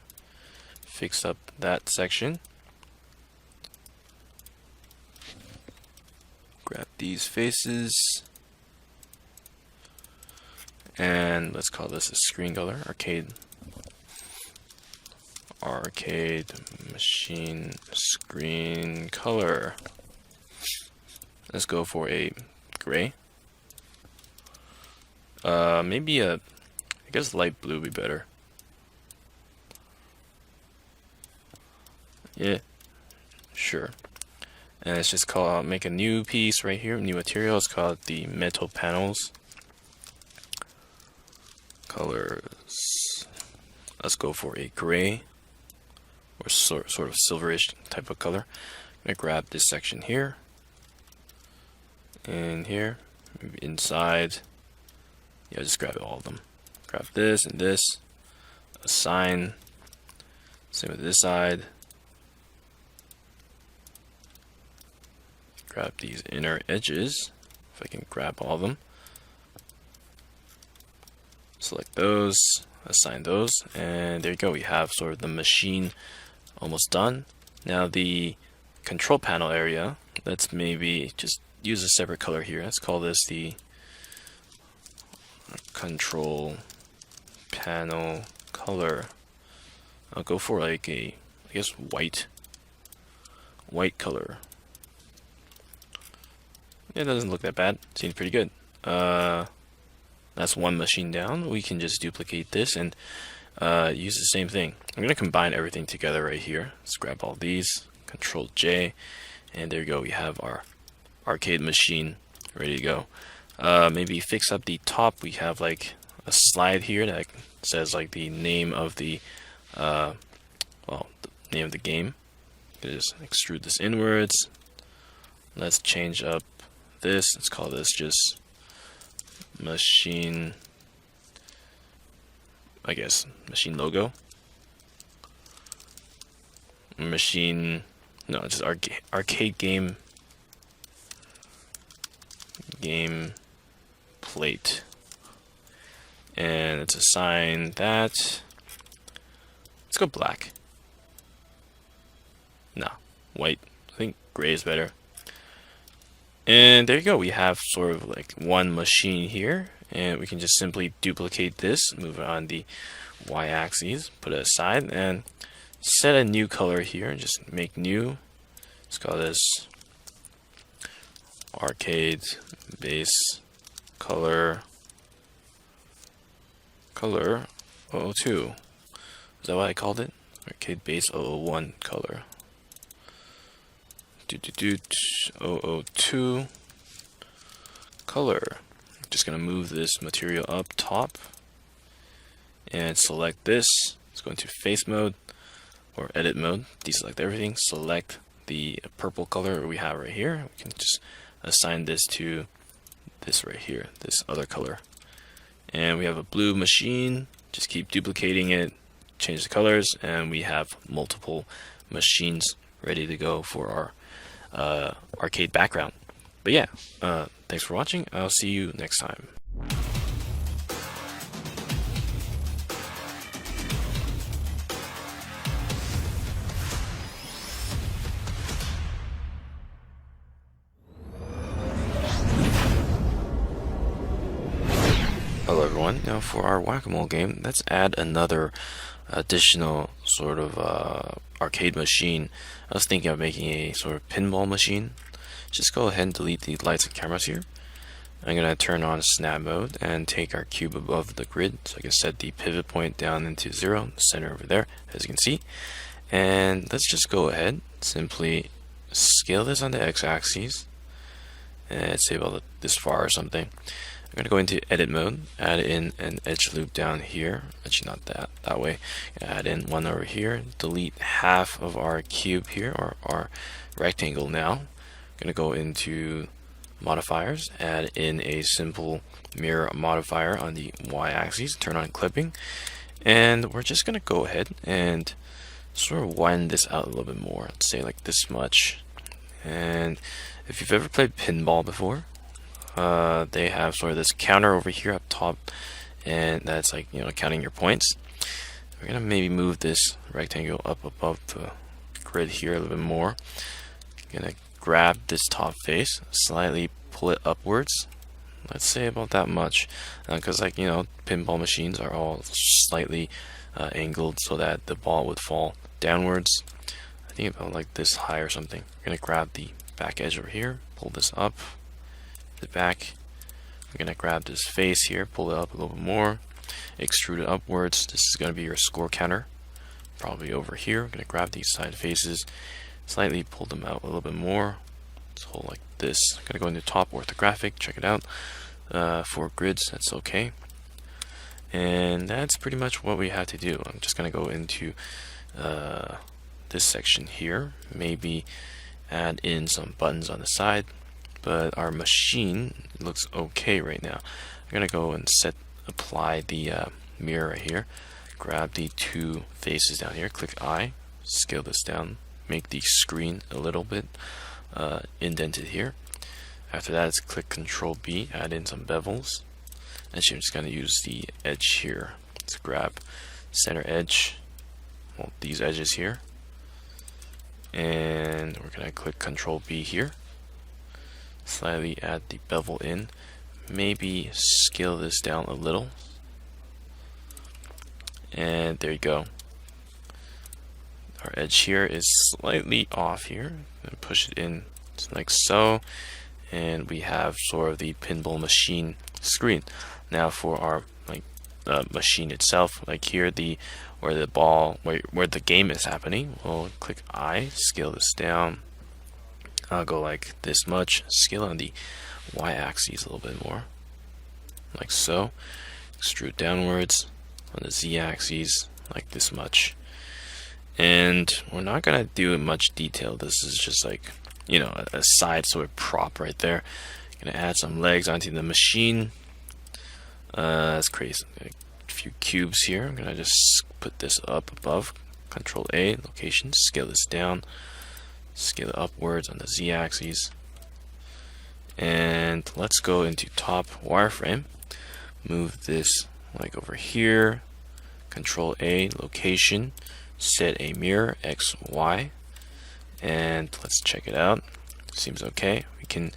fix up that section, grab these faces, and let's call this a screen color, arcade machine screen color. Let's go for a gray. Maybe I guess light blue would be better. Yeah, sure. And let's just make a new piece right here, new material. Let's call it the metal panels. Colors. Let's go for a gray or sort of silverish type of color. I'm gonna grab this section here and here, maybe inside. Yeah, just grab all of them. Grab this and this. Assign. Same with this side. Grab these inner edges. If I can grab all of them. Select those. Assign those. And there you go. We have sort of the machine almost done. Now the control panel area. Let's maybe just use a separate color here. Let's call this the control panel color. I'll go for like I guess white color. It doesn't look that bad. Seems pretty good. That's one machine down. We can just duplicate this and use the same thing. I'm gonna combine everything together right here. Let's grab all these, Control J, and there you go. We have our arcade machine ready to go. Maybe fix up the top. We have like a slide here that says like the name of the the name of the game. Just extrude this inwards. Let's change up this. Let's call this just machine, I guess machine logo. Machine, no, just arcade game plate, and let's assign that. Let's go black. No, white. I think gray is better. And there you go. We have sort of like one machine here, and we can just simply duplicate this, move it on the y-axis, put it aside, and set a new color here. Just make new. Let's call this arcade base color 002. Is that what I called it? Arcade base 001 color. 002 color. Just gonna move this material up top and select this. Let's go into face mode or edit mode. Deselect everything. Select the purple color we have right here. We can just assign this to this right here, this other color. And we have a blue machine. Just keep duplicating it, change the colors, and we have multiple machines ready to go for our arcade background. But yeah, thanks for watching. I'll see you next time. Hello everyone. Now for our whack-a-mole game, let's add another additional sort of arcade machine. I was thinking of making a sort of pinball machine. Just go ahead and delete the lights and cameras here. I'm going to turn on snap mode and take our cube above the grid so I can set the pivot point down into 0, the center over there, as you can see. And let's just go ahead, simply scale this on the x-axis, and say about this far or something. I'm going to go into edit mode, add in an edge loop down here, actually not that way, add in one over here, delete half of our cube here, or our rectangle now. I'm going to go into modifiers, add in a simple mirror modifier on the y-axis, turn on clipping, and we're just going to go ahead and sort of widen this out a little bit more. Let's say like this much. And if you've ever played pinball before, they have sort of this counter over here up top, and that's like, you know, counting your points. We're gonna maybe move this rectangle up above the grid here a little bit more. Gonna grab this top face, slightly pull it upwards. Let's say about that much, because like, you know, pinball machines are all slightly angled so that the ball would fall downwards. I think about like this high or something. I'm gonna grab the back edge over here, pull this up the back. I'm gonna grab this face here, pull it up a little bit more, extrude it upwards. This is gonna be your score counter, probably over here. I'm gonna grab these side faces, slightly pull them out a little bit more. Let's hold like this. I'm gonna go into top orthographic, check it out. 4 grids, that's okay. And that's pretty much what we have to do. I'm just gonna go into this section here, maybe add in some buttons on the side, but our machine looks okay right now. I'm gonna go and apply the mirror right here, grab the 2 faces down here, click I, scale this down, make the screen a little bit indented here. After that, let's click Control B, add in some bevels. Actually, I'm just gonna use the edge here. Let's grab center edge, well, these edges here, and we're gonna click Control B here. Slightly add the bevel in, maybe scale this down a little, and there you go. Our edge here is slightly off here, and push it in like so, and we have sort of the pinball machine screen. Now for our machine itself, like here, where the ball, where the game is happening, we'll click I, scale this down. I'll go like this much, scale on the y-axis a little bit more, like so. Extrude downwards on the z-axis, like this much. And we're not gonna do in much detail. This is just like, you know, a side sort of prop right there. Gonna add some legs onto the machine. Let's create a few cubes here. I'm gonna just put this up above. Control A, location, scale this down, scale it upwards on the z-axis, and let's go into top wireframe. Move this like over here. Control A, location, set a mirror X, Y, and let's check it out. Seems okay. We can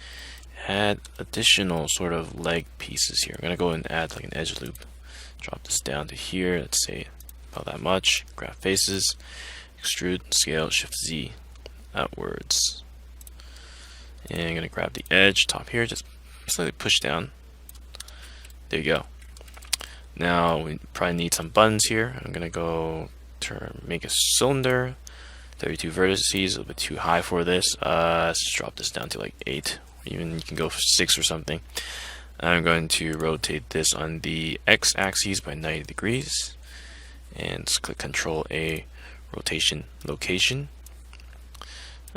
add additional sort of leg pieces here. I'm gonna go and add like an edge loop. Drop this down to here. Let's say about that much. Grab faces, extrude, scale, Shift Z outwards. And I'm gonna grab the edge top here, just slightly push down. There you go. Now we probably need some buttons here. I'm gonna go make a cylinder, 32 vertices, a little bit too high for this. Let's drop this down to like 8. Even you can go for 6 or something. I'm going to rotate this on the x-axis by 90 degrees, and just click Control A, rotation location.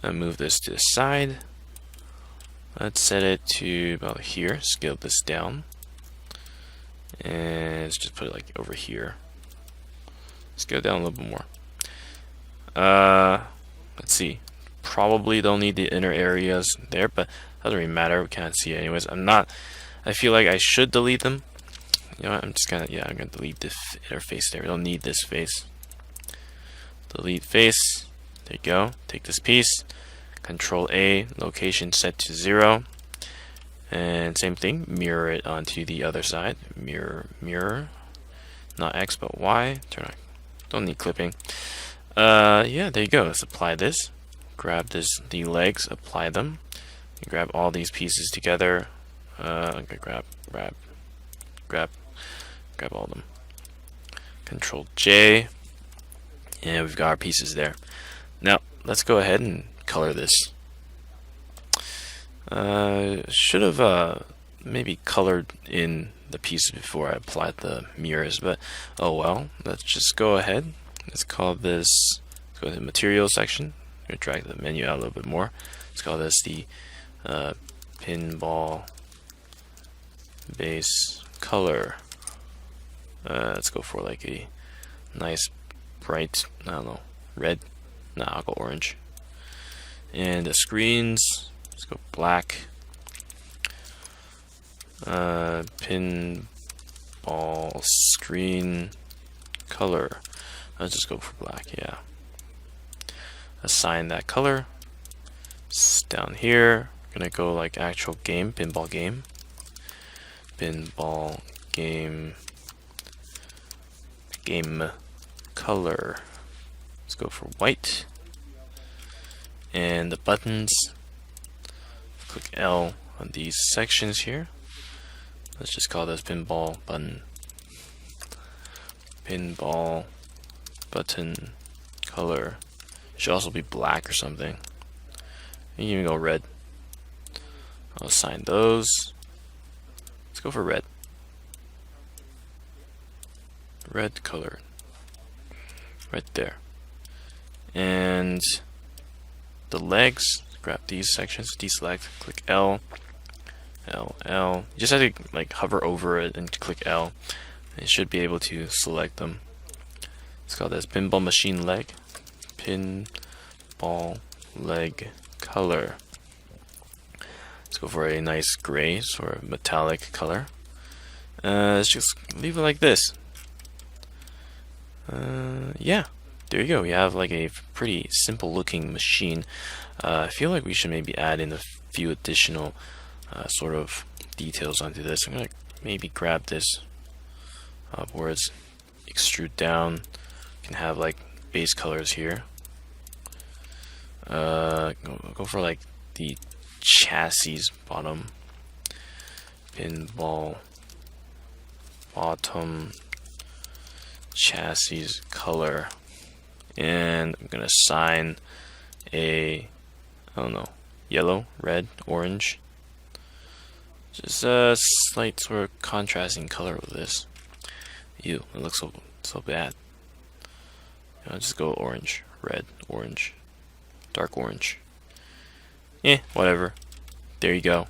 Move this to the side. Let's set it to about here. Scale this down, and let's just put it like over here. Let's go down a little bit more. Let's see. Probably don't need the inner areas there, but doesn't really matter. We can't see it anyways. I feel like I should delete them. You know what? I'm gonna delete this inner face there. We don't need this face. Delete face. There you go. Take this piece. Control A, location set to 0. And same thing, mirror it onto the other side. Mirror. Not X, but Y. Turn on. Don't need clipping. Yeah, there you go. Let's apply this. Grab the legs, apply them. Grab all these pieces together. Okay, grab all of them. Control J, and we've got our pieces there. Now let's go ahead and color this. Should have maybe colored in the pieces before I applied the mirrors, but oh well. Let's just go ahead. Let's call this. Let's go to the material section. I'm gonna drag the menu out a little bit more. Let's call this the pinball base color. Let's go for like a nice bright, I don't know, red. Nah, I'll go orange. And the screens, let's go black. Pinball screen color. Let's just go for black, yeah. Assign that color. It's down here. I'm gonna go like actual game, pinball game. Pinball game color. Let's go for white. And the buttons, click L on these sections here. Let's just call this pinball button. Pinball button color. Should also be black or something. You can even go red. I'll assign those. Let's go for red. Red color. Right there. And the legs, grab these sections, deselect, click L. You just have to like hover over it and click L. It should be able to select them. Let's call this pinball machine leg. Pinball leg color. Let's go for a nice gray, sort of metallic color. Let's just leave it like this. Yeah, there you go. We have like a pretty simple looking machine. I feel like we should maybe add in a few additional sort of details onto this. I'm gonna maybe grab this upwards, extrude down. You can have like base colors here. Go for like the chassis bottom. Pinball bottom chassis color. And I'm gonna assign a, I don't know, yellow, red, orange. Just a slight sort of contrasting color with this. Ew, it looks so bad. I'll just go orange, red, orange, dark orange. Whatever. There you go.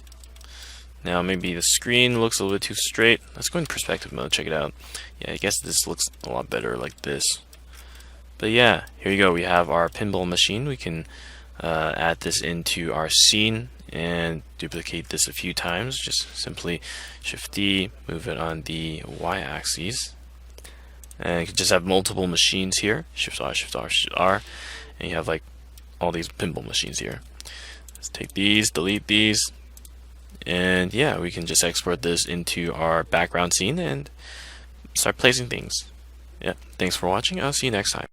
Now maybe the screen looks a little bit too straight. Let's go in perspective mode, check it out. Yeah, I guess this looks a lot better like this. But yeah, here you go. We have our pinball machine. We can add this into our scene and duplicate this a few times. Just simply Shift D, move it on the Y-axis. And you can just have multiple machines here. Shift R, Shift R, Shift R. And you have like all these pinball machines here. Let's take these, delete these. And yeah, we can just export this into our background scene and start placing things. Yeah, thanks for watching. I'll see you next time.